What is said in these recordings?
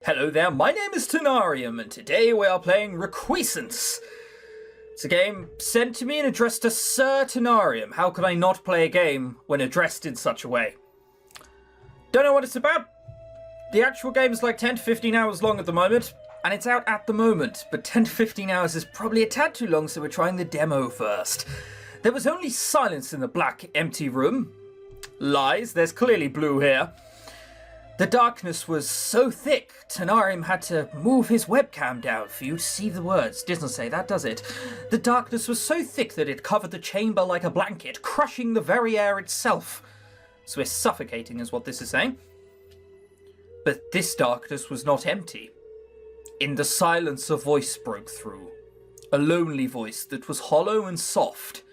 Hello there, my name is ChrisTenarium, and today we are playing Requiescence. It's a game sent to me and addressed to Sir Tenarium. How could I not play a game when addressed in such a way? Don't know what it's about. The actual game is like 10 to 15 hours long at the moment, and it's out at the moment, but 10 to 15 hours is probably a tad too long, so we're trying the demo first. There was only silence in the black, empty room. Lies, there's clearly blue here. The darkness was so thick, Tenarium had to move his webcam down for you to see the words. Doesn't say that, does it? The darkness was so thick that it covered the chamber like a blanket, crushing the very air itself. So we're suffocating is what this is saying. But this darkness was not empty. In the silence a voice broke through. A lonely voice that was hollow and soft.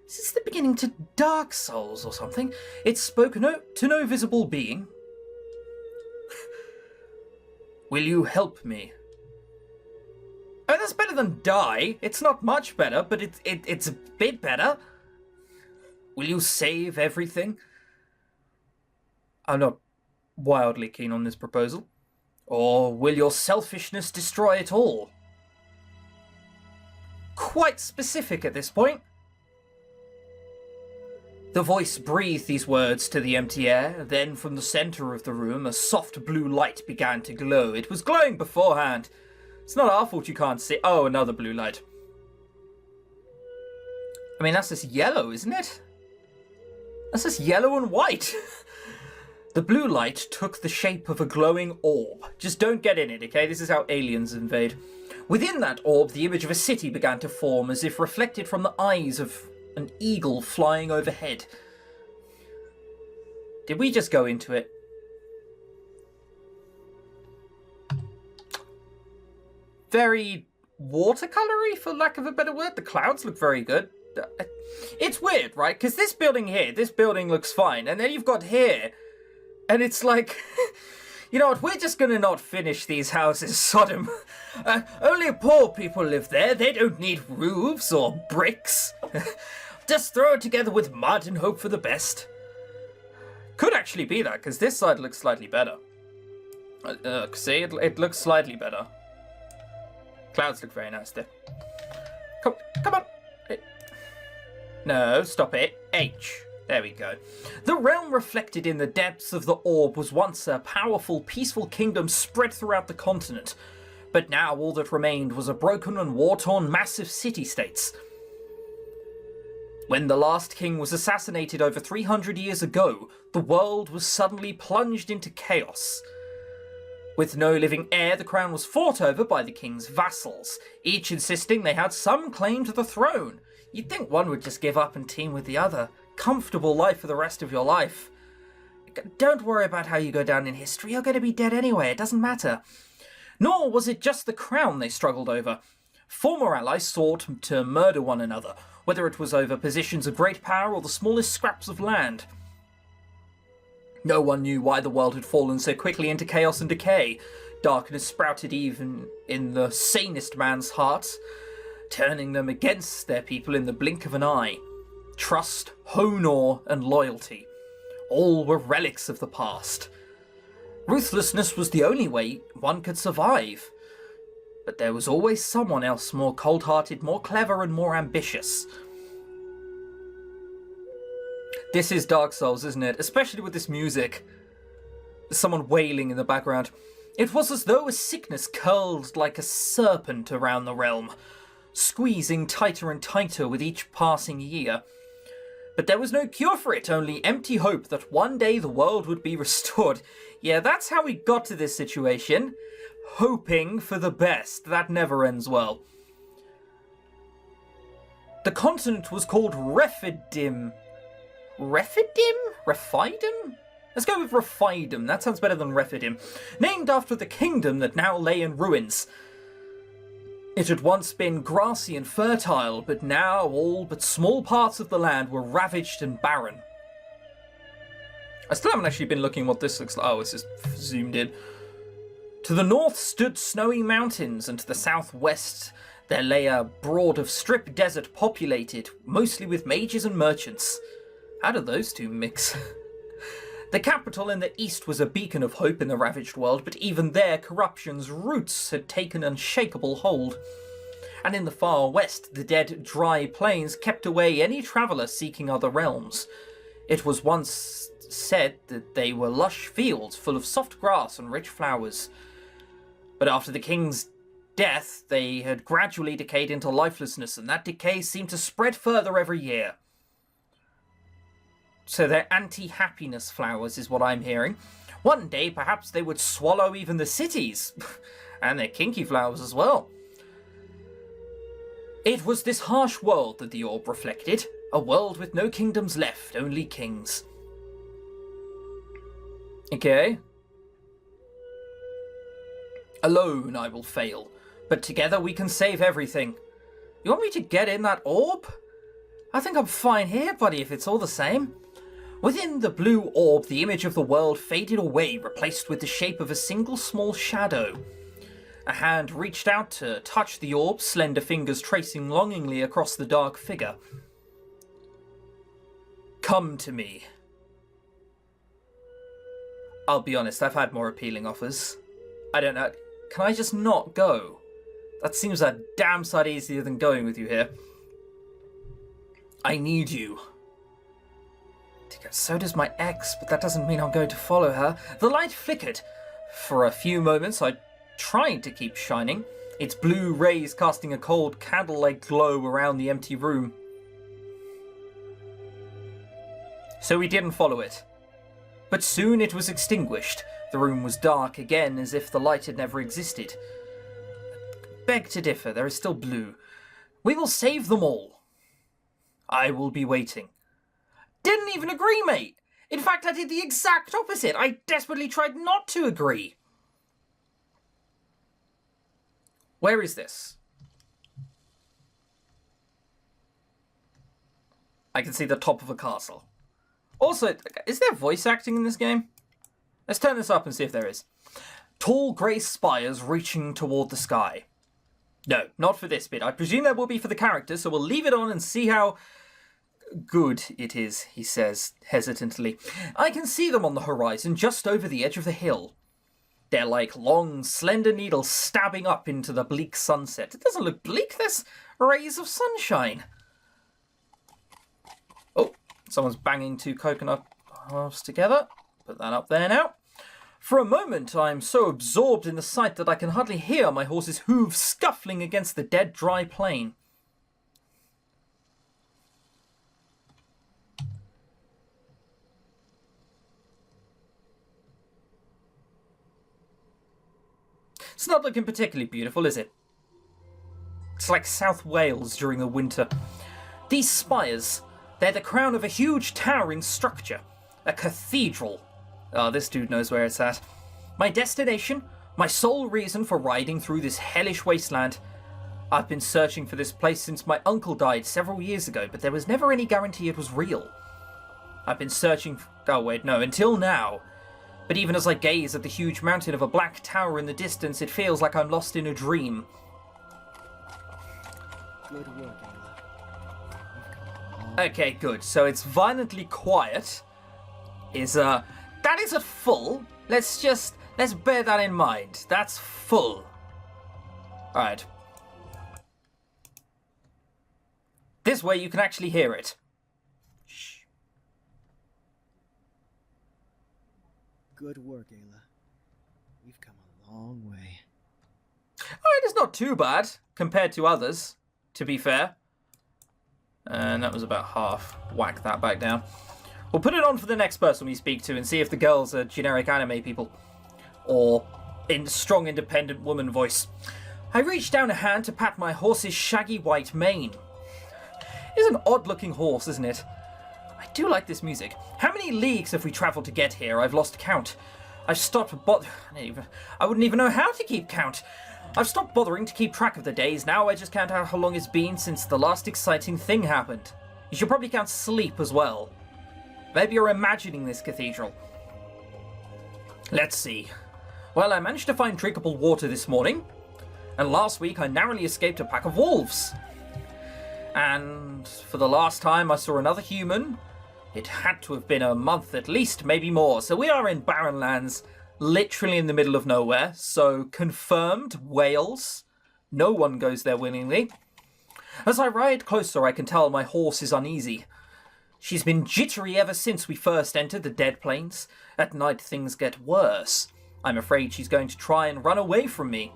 Is this the beginning to Dark Souls or something? It spoke to no visible being. Will you help me? Oh, that's better than die. It's not much better, but it's a bit better. Will you save everything? I'm not wildly keen on this proposal. Or will your selfishness destroy it all? Quite specific at this point. The voice breathed these words to the empty air, then from the centre of the room a soft blue light began to glow. It was glowing beforehand. It's not our fault you can't see. Oh, another blue light. I mean, that's just yellow, isn't it? That's just yellow and white. The blue light took the shape of a glowing orb. Just don't get in it, okay? This is how aliens invade. Within that orb, the image of a city began to form as if reflected from the eyes of an eagle flying overhead. Did we just go into it? Very watercolory, for lack of a better word. The clouds look very good. It's weird, right? Because this building here, this building looks fine. And then you've got here, and it's like, you know what, we're just going to not finish these houses, Sodom. Only poor people live there. They don't need roofs or bricks. Just throw it together with mud and hope for the best. Could actually be that, because this side looks slightly better. See, it looks slightly better. Clouds look very nice there. Come on. No, stop it. H. There we go. The realm reflected in the depths of the orb was once a powerful, peaceful kingdom spread throughout the continent. But now all that remained was a broken and war-torn massive city-states. When the last king was assassinated over 300 years ago, the world was suddenly plunged into chaos. With no living heir, the crown was fought over by the king's vassals, each insisting they had some claim to the throne. You'd think one would just give up and team with the other. Comfortable life for the rest of your life. Don't worry about how you go down in history, you're going to be dead anyway, it doesn't matter. Nor was it just the crown they struggled over. Former allies sought to murder one another, whether it was over positions of great power or the smallest scraps of land. No one knew why the world had fallen so quickly into chaos and decay. Darkness sprouted even in the sanest man's hearts, turning them against their people in the blink of an eye. Trust, honor, and loyalty. All were relics of the past. Ruthlessness was the only way one could survive. But there was always someone else more cold-hearted, more clever, and more ambitious. This is Dark Souls, isn't it? Especially with this music. There's someone wailing in the background. It was as though a sickness curled like a serpent around the realm, squeezing tighter and tighter with each passing year. But there was no cure for it, only empty hope that one day the world would be restored. Yeah, that's how we got to this situation. Hoping for the best. That never ends well. The continent was called Rephidim. Rephidim? Rephidum? Let's go with Rephidum. That sounds better than Rephidim. Named after the kingdom that now lay in ruins. It had once been grassy and fertile, but now all but small parts of the land were ravaged and barren. I still haven't actually been looking what this looks like. Oh, it's just zoomed in. To the north stood snowy mountains, and to the southwest there lay a broad of strip desert populated, mostly with mages and merchants. How do those two mix? The capital in the east was a beacon of hope in the ravaged world, but even there corruption's roots had taken unshakable hold. And in the far west, the dead, dry plains kept away any traveller seeking other realms. It was once said that they were lush fields full of soft grass and rich flowers. But after the king's death, they had gradually decayed into lifelessness, and that decay seemed to spread further every year. So they're anti-happiness flowers is what I'm hearing. One day, perhaps they would swallow even the cities. And they're kinky flowers as well. It was this harsh world that the orb reflected. A world with no kingdoms left, only kings. Okay. Alone I will fail, but together we can save everything. You want me to get in that orb? I think I'm fine here, buddy, if it's all the same. Within the blue orb, the image of the world faded away, replaced with the shape of a single small shadow. A hand reached out to touch the orb, slender fingers tracing longingly across the dark figure. Come to me. I'll be honest, I've had more appealing offers. I don't know. Can I just not go? That seems a damn sight easier than going with you here. I need you. So does my ex, but that doesn't mean I'm going to follow her. The light flickered. For a few moments, I tried to keep shining, its blue rays casting a cold candle-like glow around the empty room. So we didn't follow it. But soon it was extinguished. The room was dark again, as if the light had never existed. Beg to differ, there is still blue. We will save them all. I will be waiting. Didn't even agree, mate. In fact, I did the exact opposite. I desperately tried not to agree. Where is this? I can see the top of a castle. Also, is there voice acting in this game? Let's turn this up and see if there is. Tall grey spires reaching toward the sky. No, not for this bit. I presume there will be for the characters, so we'll leave it on and see how good it is, he says hesitantly. I can see them on the horizon, just over the edge of the hill. They're like long, slender needles stabbing up into the bleak sunset. It doesn't look bleak, there's rays of sunshine. Oh, someone's banging two coconut halves together. Put that up there now. For a moment, I'm so absorbed in the sight that I can hardly hear my horse's hooves scuffling against the dead, dry plain. It's not looking particularly beautiful, is it? It's like South Wales during the winter. These spires, they're the crown of a huge towering structure. A cathedral. Oh, this dude knows where it's at. My destination, my sole reason for riding through this hellish wasteland. I've been searching for this place since my uncle died several years ago, but there was never any guarantee it was real. I've been searching... until now. But even as I gaze at the huge mountain of a black tower in the distance, it feels like I'm lost in a dream. Good work, Okay, good. So it's violently quiet. That is a full. Let's bear that in mind. That's full. Alright. This way you can actually hear it. Shh. Good work, Ayla. We've come a long way. Alright, it's not too bad compared to others, to be fair. And that was about half. Whack that back down. We'll put it on for the next person we speak to and see if the girls are generic anime people. Or in strong independent woman voice. I reached down a hand to pat my horse's shaggy white mane. It's an odd looking horse, isn't it? I do like this music. How many leagues have we travelled to get here? I've lost count. I've stopped I wouldn't even know how to keep count. I've stopped bothering to keep track of the days. Now I just count out how long it's been since the last exciting thing happened. You should probably count sleep as well. Maybe you're imagining this cathedral. Let's see. Well, I managed to find drinkable water this morning. And last week I narrowly escaped a pack of wolves. And for the last time I saw another human It had to have been a month at least, maybe more. So we are in barren lands, literally in the middle of nowhere. So confirmed, Wales. No one goes there willingly. As I ride closer, I can tell my horse is uneasy. She's been jittery ever since we first entered the Dead Plains. At night, things get worse. I'm afraid she's going to try and run away from me.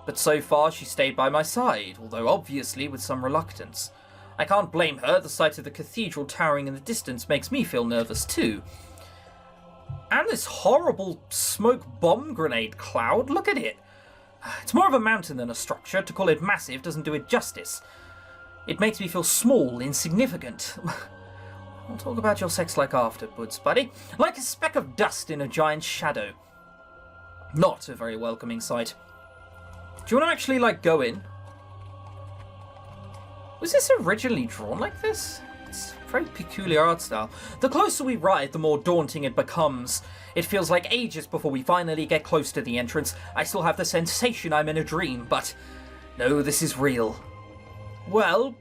But so far, she stayed by my side, although obviously with some reluctance. I can't blame her. The sight of the cathedral towering in the distance makes me feel nervous too. And this horrible smoke bomb grenade cloud, look at it. It's more of a mountain than a structure. To call it massive doesn't do it justice. It makes me feel small, insignificant. We'll talk about your sex life afterwards, buddy. Like a speck of dust in a giant shadow. Not a very welcoming sight. Do you want to actually, go in? Was this originally drawn like this? It's a very peculiar art style. The closer we ride, the more daunting it becomes. It feels like ages before we finally get close to the entrance. I still have the sensation I'm in a dream, but no, this is real. Well,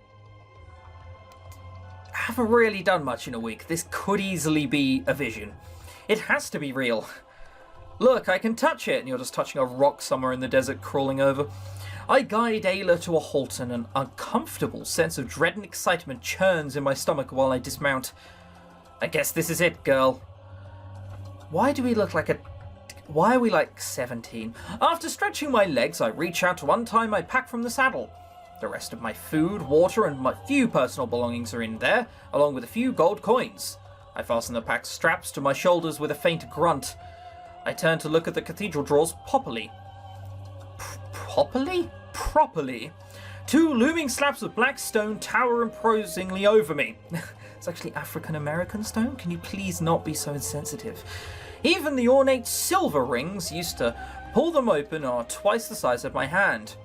I haven't really done much in a week. This could easily be a vision. It has to be real. Look, I can touch it, and you're just touching a rock somewhere in the desert crawling over. I guide Ayla to a halt, and an uncomfortable sense of dread and excitement churns in my stomach while I dismount. I guess this is it, girl. Why do we look like Why are we like 17? After stretching my legs, I reach out to untie my pack from the saddle. The rest of my food, water, and my few personal belongings are in there, along with a few gold coins. I fasten the pack straps to my shoulders with a faint grunt. I turn to look at the cathedral drawers properly. Properly? Two looming slabs of black stone tower imposingly over me. It's actually African-American stone? Can you please not be so insensitive? Even the ornate silver rings used to pull them open are twice the size of my hand.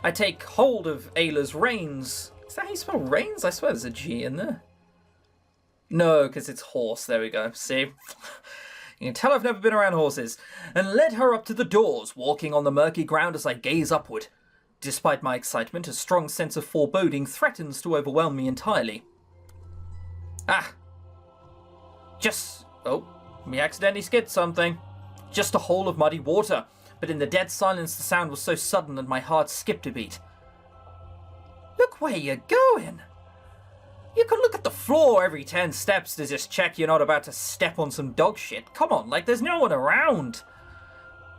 I take hold of Ayla's reins. Is that how you spell reins? I swear there's a G in there. No, because it's horse. There we go. See? You can tell I've never been around horses. And led her up to the doors, walking on the murky ground as I gaze upward. Despite my excitement, a strong sense of foreboding threatens to overwhelm me entirely. We accidentally skipped something. Just a hole of muddy water. But in the dead silence, the sound was so sudden that my heart skipped a beat. Look where you're going. You could look at the floor every 10 steps to just check you're not about to step on some dog shit. Come on, there's no one around.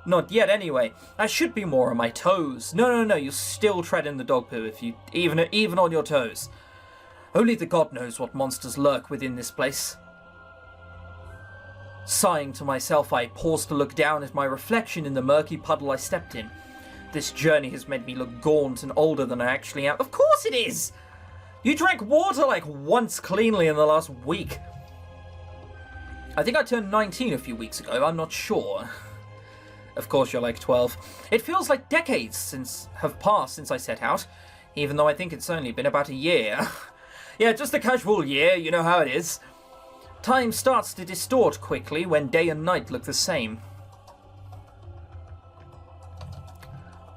Not yet, anyway. I should be more on my toes. No, you'll still tread in the dog poo if you... even on your toes. Only the god knows what monsters lurk within this place. Sighing to myself, I pause to look down at my reflection in the murky puddle I stepped in. This journey has made me look gaunt and older than I actually am. Of course it is! You drank water once cleanly in the last week. I think I turned 19 a few weeks ago, I'm not sure. Of course you're 12. It feels like decades have passed since I set out, even though I think it's only been about a year. Yeah, just a casual year, you know how it is. Time starts to distort quickly when day and night look the same.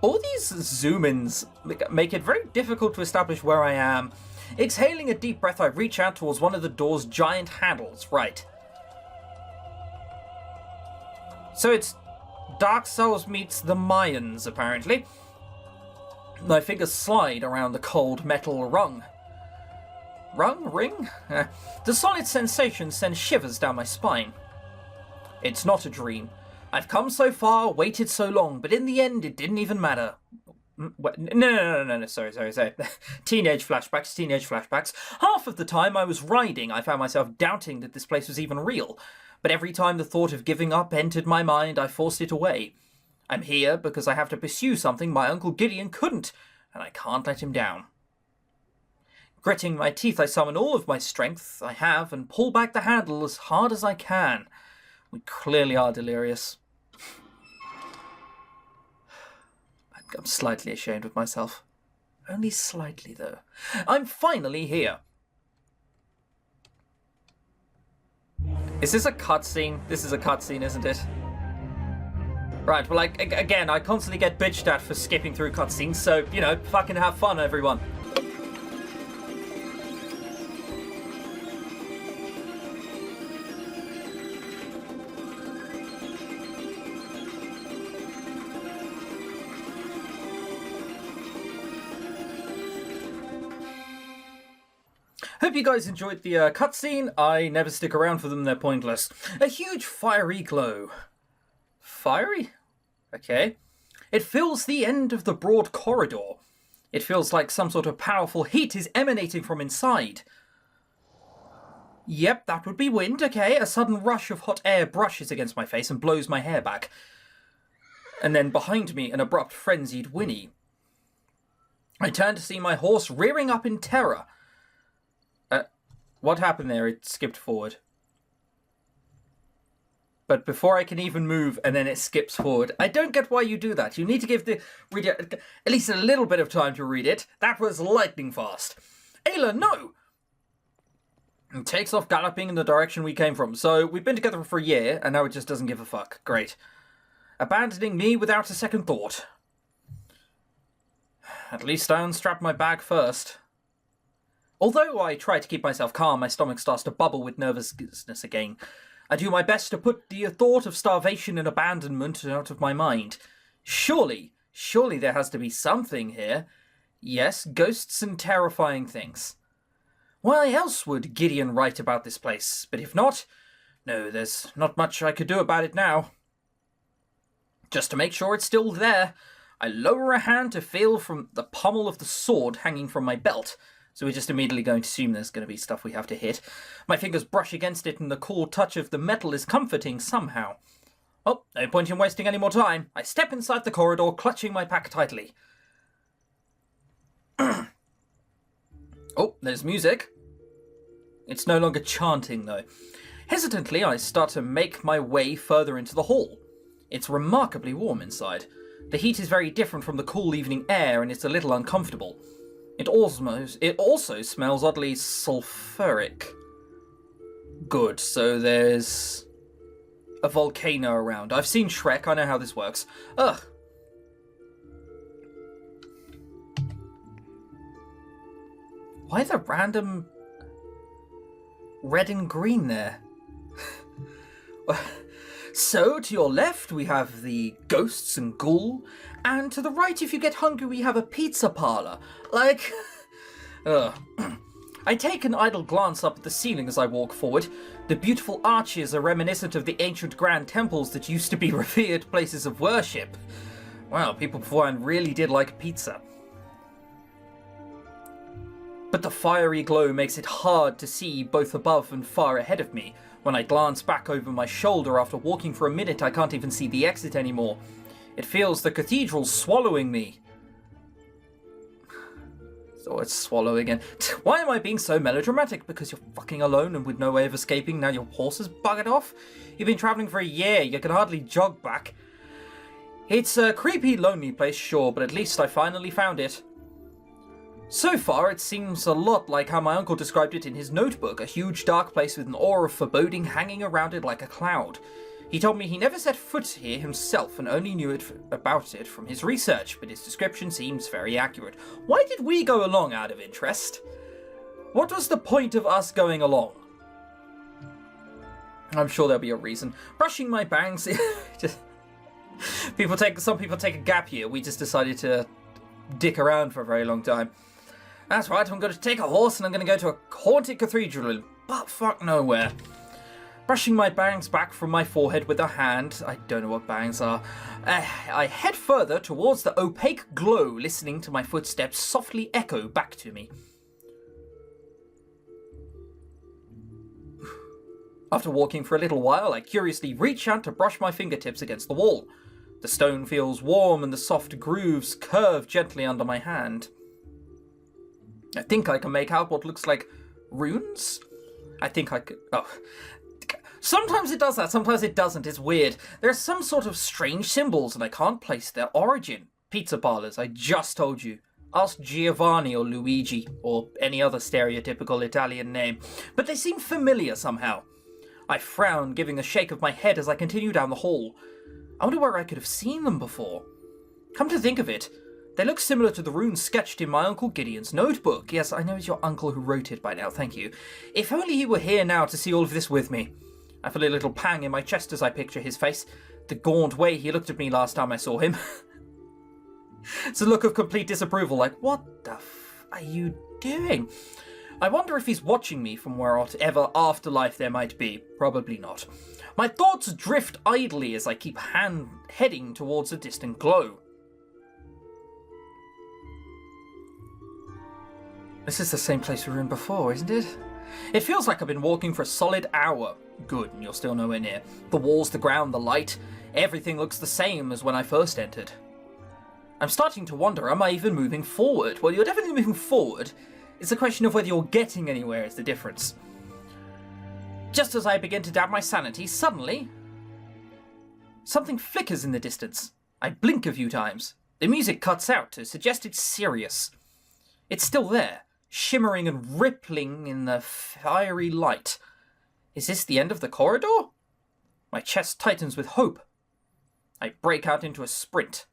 All these zoom-ins make it very difficult to establish where I am. Exhaling a deep breath, I reach out towards one of the door's giant handles. Right. So it's Dark Souls meets the Mayans, apparently. My fingers slide around the cold metal rung. Ring? The solid sensation sends shivers down my spine. It's not a dream. I've come so far, waited so long, but in the end it didn't even matter. No, sorry. Teenage flashbacks. Half of the time I was riding, I found myself doubting that this place was even real. But every time the thought of giving up entered my mind, I forced it away. I'm here because I have to pursue something my Uncle Gideon couldn't, and I can't let him down. Gritting my teeth, I summon all of my strength I have and pull back the handle as hard as I can. We clearly are delirious. I'm slightly ashamed of myself. Only slightly, though. I'm finally here. Is this a cutscene? This is a cutscene, isn't it? Right, well, again, I constantly get bitched at for skipping through cutscenes, so, fucking have fun, everyone. Hope you guys enjoyed the cutscene. I never stick around for them, they're pointless. A huge fiery glow. Fiery? Okay. It fills the end of the broad corridor. It feels like some sort of powerful heat is emanating from inside. Yep, that would be wind, okay. A sudden rush of hot air brushes against my face and blows my hair back. And then behind me, an abrupt, frenzied whinny. I turn to see my horse rearing up in terror. What happened there? It skipped forward. But before I can even move, and then it skips forward. I don't get why you do that. You need to give the reader at least a little bit of time to read it. That was lightning fast. Ayla, no! And takes off galloping in the direction we came from. So we've been together for a year, and now it just doesn't give a fuck. Great. Abandoning me without a second thought. At least I unstrapped my bag first. Although I try to keep myself calm, my stomach starts to bubble with nervousness again. I do my best to put the thought of starvation and abandonment out of my mind. Surely there has to be something here. Yes, ghosts and terrifying things. Why else would Gideon write about this place? But if not, no, there's not much I could do about it now. Just to make sure it's still there, I lower a hand to feel from the pommel of the sword hanging from my belt. So we're just immediately going to assume there's going to be stuff we have to hit. My fingers brush against it and the cool touch of the metal is comforting somehow. Oh, no point in wasting any more time. I step inside the corridor, clutching my pack tightly. Oh, there's music. It's no longer chanting, though. Hesitantly, I start to make my way further into the hall. It's remarkably warm inside. The heat is very different from the cool evening air, and it's a little uncomfortable. It also smells oddly sulfuric. Good, so there's a volcano around. I've seen Shrek, I know how this works. Ugh. Why the random red and green there? So, to your left, we have the ghosts and ghoul, and to the right, if you get hungry, we have a pizza parlor. Like, I take an idle glance up at the ceiling as I walk forward. The beautiful arches are reminiscent of the ancient grand temples that used to be revered places of worship. Wow, people beforehand really did like pizza. But the fiery glow makes it hard to see both above and far ahead of me. When I glance back over my shoulder after walking for a minute, I can't even see the exit anymore. It feels the cathedral's swallowing me. So it's swallow again. Why am I being so melodramatic? Because you're fucking alone and with no way of escaping, now your horse has buggered off? You've been travelling for a year, you can hardly jog back. It's a creepy, lonely place, sure, but at least I finally found it. So far, it seems a lot like how my uncle described it in his notebook, a huge dark place with an aura of foreboding hanging around it like a cloud. He told me he never set foot here himself and only knew about it from his research, but his description seems very accurate. Why did we go along out of interest? What was the point of us going along? I'm sure there'll be a reason. Brushing my bangs... some people take a gap year. We just decided to dick around for a very long time. That's right, I'm going to take a horse and I'm going to go to a haunted cathedral in butt-fuck nowhere. Brushing my bangs back from my forehead with a hand, I don't know what bangs are, I head further towards the opaque glow, listening to my footsteps softly echo back to me. After walking for a little while, I curiously reach out to brush my fingertips against the wall. The stone feels warm and the soft grooves curve gently under my hand. I think I can make out what looks like runes? I think I could... Oh. Sometimes it does that, sometimes it doesn't. It's weird. There are some sort of strange symbols and I can't place their origin. Pizza parlors, I just told you. Ask Giovanni or Luigi or any other stereotypical Italian name. But they seem familiar somehow. I frown, giving a shake of my head as I continue down the hall. I wonder where I could have seen them before. Come to think of it, they look similar to the runes sketched in my Uncle Gideon's notebook. Yes, I know it's your uncle who wrote it by now, thank you. If only he were here now to see all of this with me. I feel a little pang in my chest as I picture his face. The gaunt way he looked at me last time I saw him. It's a look of complete disapproval, like, what the f are you doing? I wonder if he's watching me from wherever afterlife there might be. Probably not. My thoughts drift idly as I keep heading towards a distant glow. This is the same place we were in before, isn't it? It feels like I've been walking for a solid hour. Good, and you're still nowhere near. The walls, the ground, the light, everything looks the same as when I first entered. I'm starting to wonder, am I even moving forward? Well, you're definitely moving forward. It's a question of whether you're getting anywhere is the difference. Just as I begin to doubt my sanity, suddenly, something flickers in the distance. I blink a few times. The music cuts out to suggest it's serious. It's still there, shimmering and rippling in the fiery light. Is this the end of the corridor? My chest tightens with hope. I break out into a sprint.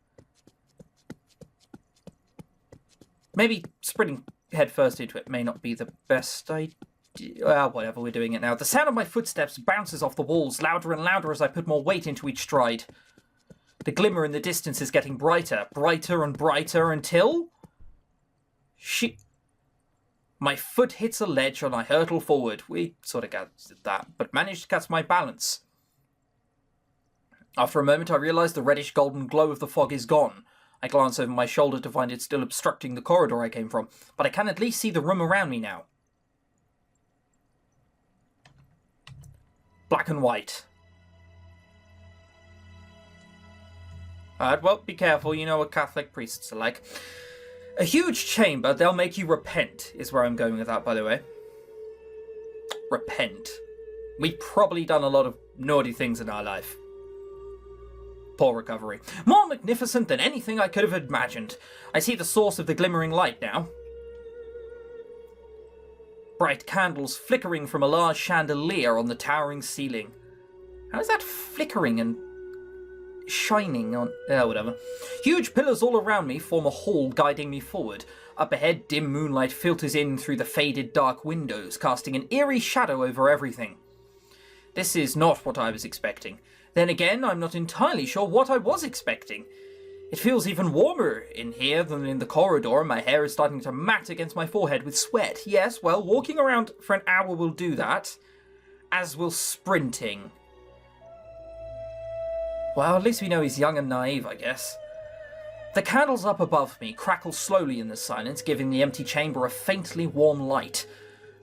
Maybe sprinting headfirst into it may not be the best idea. Well, whatever, we're doing it now. The sound of my footsteps bounces off the walls, louder and louder as I put more weight into each stride. The glimmer in the distance is getting brighter, brighter and brighter until... My foot hits a ledge and I hurtle forward. We sort of got that, but managed to catch my balance. After a moment, I realize the reddish golden glow of the fog is gone. I glance over my shoulder to find it still obstructing the corridor I came from, but I can at least see the room around me now. Black and white. Alright, well, be careful, you know what Catholic priests are like. A huge chamber, they'll make you repent, is where I'm going with that, by the way. Repent. We've probably done a lot of naughty things in our life. Poor recovery. More magnificent than anything I could have imagined. I see the source of the glimmering light now. Bright candles flickering from a large chandelier on the towering ceiling. How is that flickering and shining on... whatever. Huge pillars all around me form a hall guiding me forward. Up ahead, dim moonlight filters in through the faded dark windows, casting an eerie shadow over everything. This is not what I was expecting. Then again, I'm not entirely sure what I was expecting. It feels even warmer in here than in the corridor, and my hair is starting to mat against my forehead with sweat. Yes, well, walking around for an hour will do that, as will sprinting. Well, at least we know he's young and naive, I guess. The candles up above me crackle slowly in the silence, giving the empty chamber a faintly warm light.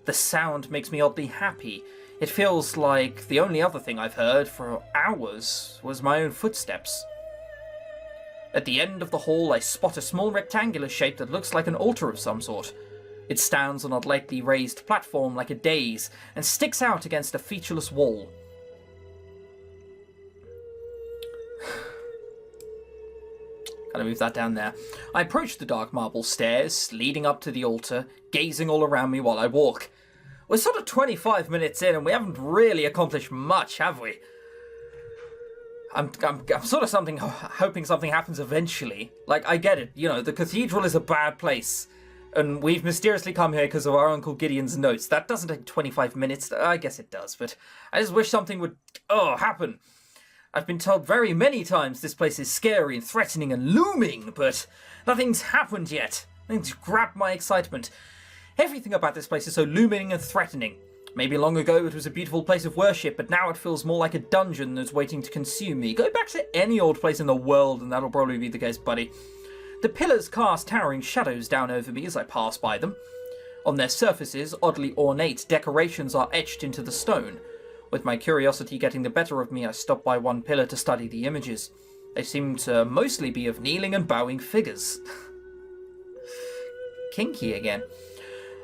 The sound makes me oddly happy. It feels like the only other thing I've heard for hours was my own footsteps. At the end of the hall, I spot a small rectangular shape that looks like an altar of some sort. It stands on a lightly raised platform like a dais and sticks out against a featureless wall. Gotta move that down there. I approach the dark marble stairs leading up to the altar, gazing all around me while I walk. We're sort of 25 minutes in and we haven't really accomplished much, have we? I'm sort of hoping something happens eventually. Like, I get it, you know, the cathedral is a bad place. And we've mysteriously come here because of our Uncle Gideon's notes. That doesn't take 25 minutes. I guess it does, but I just wish something would, happen. I've been told very many times this place is scary and threatening and looming, but nothing's happened yet. Nothing's grabbed my excitement. Everything about this place is so looming and threatening. Maybe long ago it was a beautiful place of worship, but now it feels more like a dungeon that's waiting to consume me. Go back to any old place in the world and that'll probably be the case, buddy. The pillars cast towering shadows down over me as I pass by them. On their surfaces, oddly ornate decorations are etched into the stone. With my curiosity getting the better of me, I stop by one pillar to study the images. They seem to mostly be of kneeling and bowing figures. Kinky again.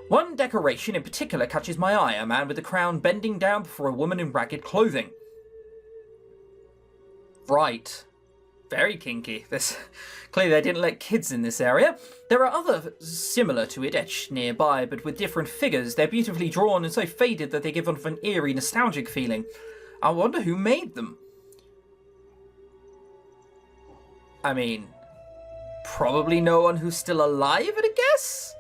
One decoration in particular catches my eye, a man with a crown bending down before a woman in ragged clothing. Right. Very kinky. Clearly they didn't let kids in this area. There are others similar to it etched nearby, but with different figures. They're beautifully drawn and so faded that they give off an eerie, nostalgic feeling. I wonder who made them. I mean, probably no one who's still alive, I'd guess?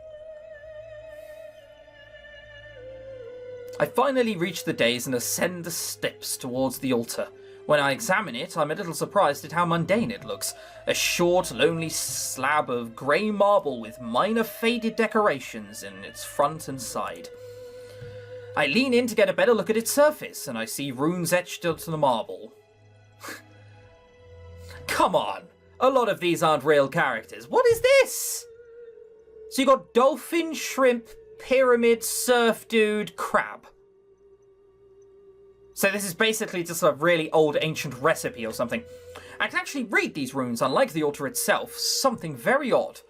I finally reach the dais and ascend the steps towards the altar. When I examine it, I'm a little surprised at how mundane it looks. A short, lonely slab of grey marble with minor faded decorations in its front and side. I lean in to get a better look at its surface, and I see runes etched onto the marble. Come on! A lot of these aren't real characters. What is this? So you got dolphin, shrimp, pyramid, surf dude, crab. So this is basically just a really old ancient recipe or something. I can actually read these runes, unlike the altar itself. Something very odd.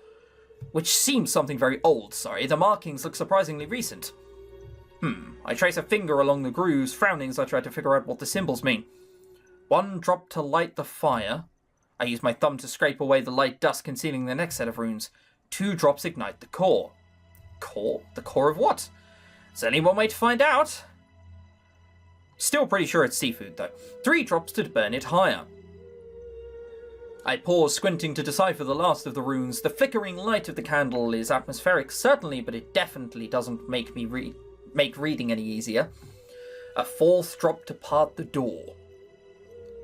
Which seems something very old, sorry. The markings look surprisingly recent. I trace a finger along the grooves, frowning as I try to figure out what the symbols mean. 1 drop to light the fire. I use my thumb to scrape away the light dust concealing the next set of runes. 2 drops ignite the core. Core? The core of what? There's only one way to find out. Still pretty sure it's seafood, though. 3 drops to burn it higher. I pause, squinting to decipher the last of the runes. The flickering light of the candle is atmospheric, certainly, but it definitely doesn't make reading any easier. A 4th drop to part the door.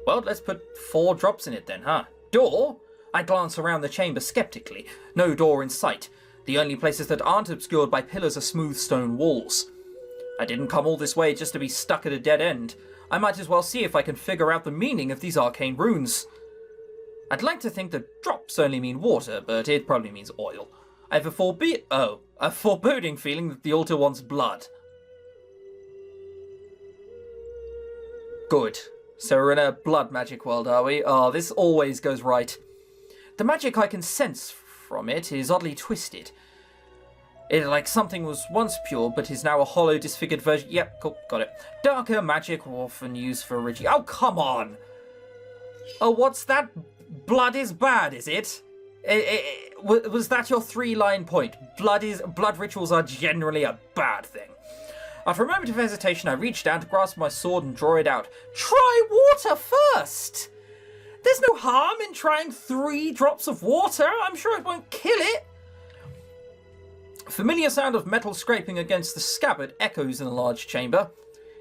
Well, let's put 4 drops in it then, huh? Door? I glance around the chamber skeptically. No door in sight. The only places that aren't obscured by pillars are smooth stone walls. I didn't come all this way just to be stuck at a dead end. I might as well see if I can figure out the meaning of these arcane runes. I'd like to think that drops only mean water, but it probably means oil. I have a foreboding feeling that the altar wants blood. Good. So we're in a blood magic world, are we? Oh, this always goes right. The magic I can sense from it is oddly twisted. It's like something was once pure, but is now a hollow, disfigured version. Yep, cool, got it. Darker magic often used for ritual. Oh, come on! Oh, what's that? Blood is bad, is it? Was that your 3-line point? Blood rituals are generally a bad thing. After a moment of hesitation, I reach down to grasp my sword and draw it out. Try water first! There's no harm in trying 3 drops of water. I'm sure it won't kill it. A familiar sound of metal scraping against the scabbard echoes in the large chamber.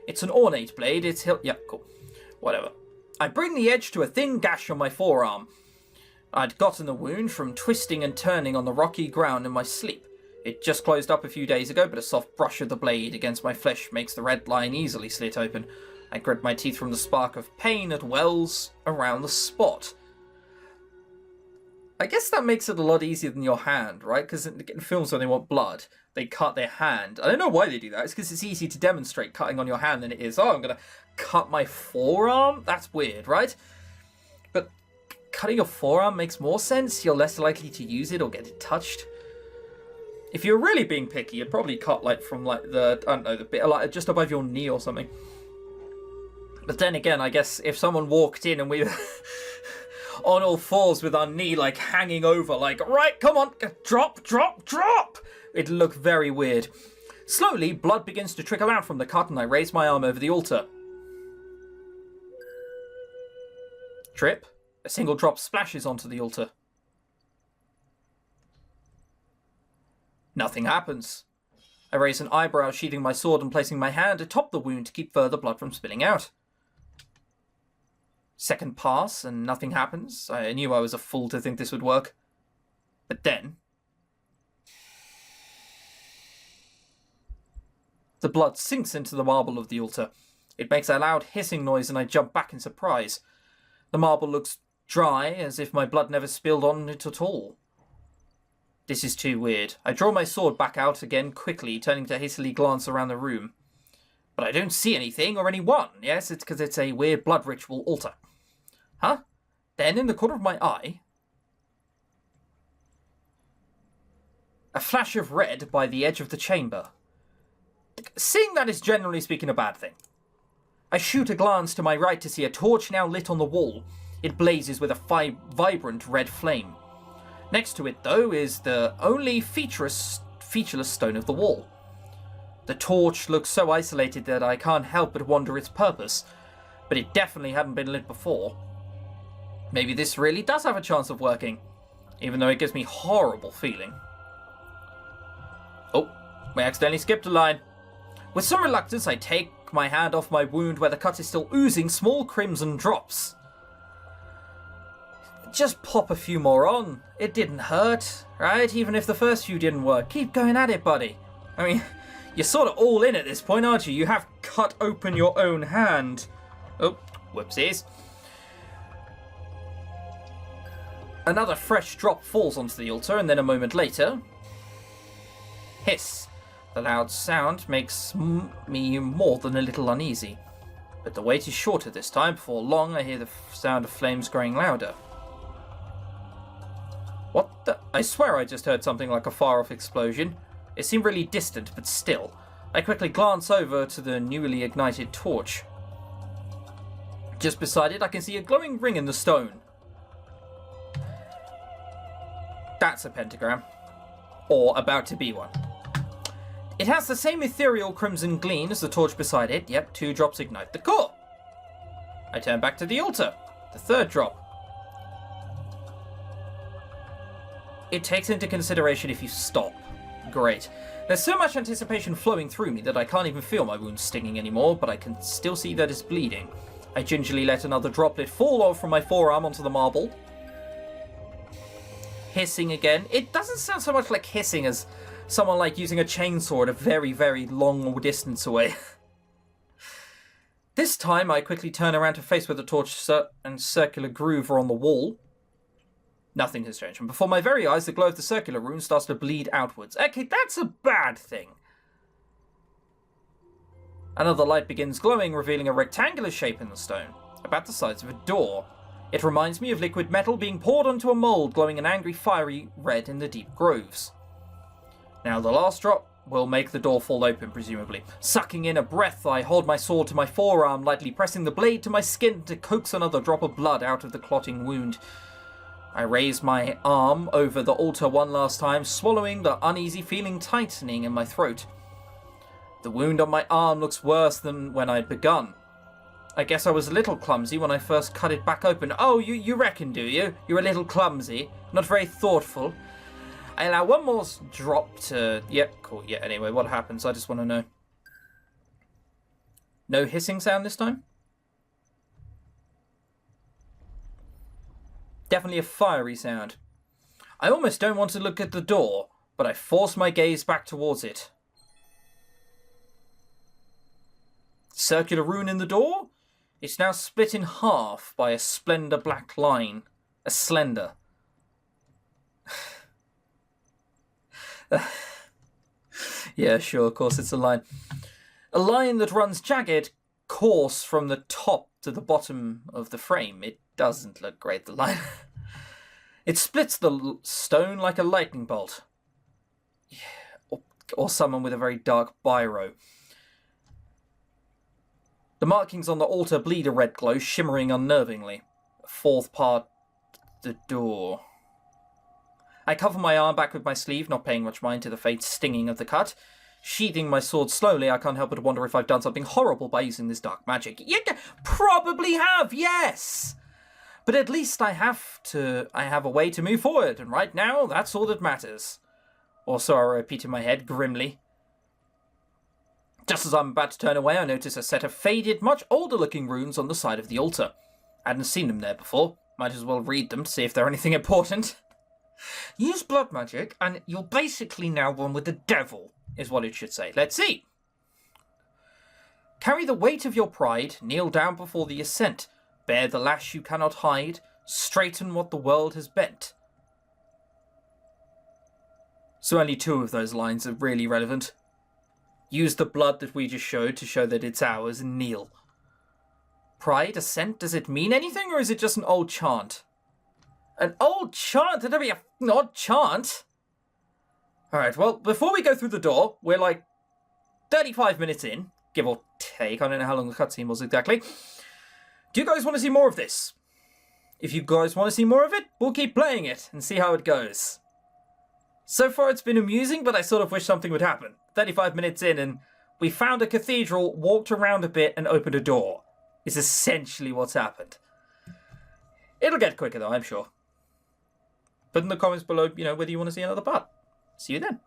It's an ornate blade. It's hilt. Yeah, cool. Whatever. I bring the edge to a thin gash on my forearm. I'd gotten the wound from twisting and turning on the rocky ground in my sleep. It just closed up a few days ago, but a soft brush of the blade against my flesh makes the red line easily slit open. I grit my teeth from the spark of pain that wells around the spot. I guess that makes it a lot easier than your hand, right? Because in films when they want blood, they cut their hand. I don't know why they do that. It's because it's easy to demonstrate cutting on your hand than it is, oh, I'm going to cut my forearm? That's weird, right? But cutting your forearm makes more sense. You're less likely to use it or get it touched. If you're really being picky, you'd probably cut like from like the, I don't know, the bit like just above your knee or something. But then again, I guess if someone walked in and we were on all fours with our knee like hanging over, like, right, come on, drop, drop, drop, it'd look very weird. Slowly, blood begins to trickle out from the cut and I raise my arm over the altar. Trip. A single drop splashes onto the altar. Nothing happens. I raise an eyebrow, sheathing my sword and placing my hand atop the wound to keep further blood from spilling out. Second pass and nothing happens. I knew I was a fool to think this would work. But then the blood sinks into the marble of the altar. It makes a loud hissing noise and I jump back in surprise. The marble looks dry, as if my blood never spilled on it at all. This is too weird. I draw my sword back out again quickly, turning to hastily glance around the room. But I don't see anything or anyone. Yes, it's because it's a weird blood ritual altar. Huh? Then, in the corner of my eye, a flash of red by the edge of the chamber. Seeing that is generally speaking a bad thing. I shoot a glance to my right to see a torch now lit on the wall. It blazes with a vibrant red flame. Next to it, though, is the only featureless stone of the wall. The torch looks so isolated that I can't help but wonder its purpose, but it definitely hadn't been lit before. Maybe this really does have a chance of working, even though it gives me horrible feeling. Oh, we accidentally skipped a line. With some reluctance, I take pluck my hand off my wound where the cut is still oozing small crimson drops. Just pop a few more on. It didn't hurt, right? Even if the first few didn't work. Keep going at it, buddy. I mean, you're sort of all in at this point, aren't you? You have cut open your own hand. Oh, whoopsies. Another fresh drop falls onto the altar, and then a moment later... hiss. The loud sound makes me more than a little uneasy. But the wait is shorter this time. Before long, I hear the sound of flames growing louder. What the? I swear I just heard something like a far-off explosion. It seemed really distant, but still. I quickly glance over to the newly ignited torch. Just beside it, I can see a glowing ring in the stone. That's a pentagram. Or about to be one. It has the same ethereal crimson gleam as the torch beside it. Yep, 2 drops ignite the core. I turn back to the altar. The 3rd drop. It takes into consideration if you stop. Great. There's so much anticipation flowing through me that I can't even feel my wound stinging anymore, but I can still see that it's bleeding. I gingerly let another droplet fall off from my forearm onto the marble. Hissing again. It doesn't sound so much like hissing as someone like using a chainsaw at a very, very long distance away. This time I quickly turn around to face where the torch and circular groove are on the wall. Nothing has changed, and before my very eyes, the glow of the circular rune starts to bleed outwards. Okay, that's a bad thing. Another light begins glowing, revealing a rectangular shape in the stone, about the size of a door. It reminds me of liquid metal being poured onto a mould, glowing an angry, fiery red in the deep grooves. Now the last drop will make the door fall open, presumably. Sucking in a breath, I hold my sword to my forearm, lightly pressing the blade to my skin to coax another drop of blood out of the clotting wound. I raise my arm over the altar one last time, swallowing the uneasy feeling tightening in my throat. The wound on my arm looks worse than when I'd begun. I guess I was a little clumsy when I first cut it back open. Oh, you reckon, do you? You're a little clumsy, not very thoughtful. I allow one more drop to... Yep, cool. Yeah, anyway, what happens? I just want to know. No hissing sound this time? Definitely a fiery sound. I almost don't want to look at the door, but I force my gaze back towards it. Circular rune in the door? It's now split in half by a slender black line. A slender. Yeah, sure, of course it's a line. A line that runs jagged, coarse from the top to the bottom of the frame. It doesn't look great, the line. It splits the stone like a lightning bolt. Yeah, or someone with a very dark biro. The markings on the altar bleed a red glow, shimmering unnervingly. 4th part, the door. I cover my arm back with my sleeve, not paying much mind to the faint stinging of the cut. Sheathing my sword slowly, I can't help but wonder if I've done something horrible by using this dark magic. You probably have, yes! But at least I have a way to move forward, and right now, that's all that matters. Or so I repeat in my head, grimly. Just as I'm about to turn away, I notice a set of faded, much older-looking runes on the side of the altar. I hadn't seen them there before. Might as well read them to see if they're anything important. Use blood magic, and you're basically now one with the devil, is what it should say. Let's see. Carry the weight of your pride, kneel down before the ascent. Bear the lash you cannot hide, straighten what the world has bent. So only 2 of those lines are really relevant. Use the blood that we just showed to show that it's ours and kneel. Pride, ascent, does it mean anything, or is it just an old chant? An old chant? That'd be an odd chant. Alright, well, before we go through the door, we're like 35 minutes in, give or take. I don't know how long the cutscene was exactly. Do you guys want to see more of this? If you guys want to see more of it, we'll keep playing it and see how it goes. So far it's been amusing, but I sort of wish something would happen. 35 minutes in and we found a cathedral, walked around a bit and opened a door. Is essentially what's happened. It'll get quicker though, I'm sure. Put in the comments below, whether you want to see another part. See you then.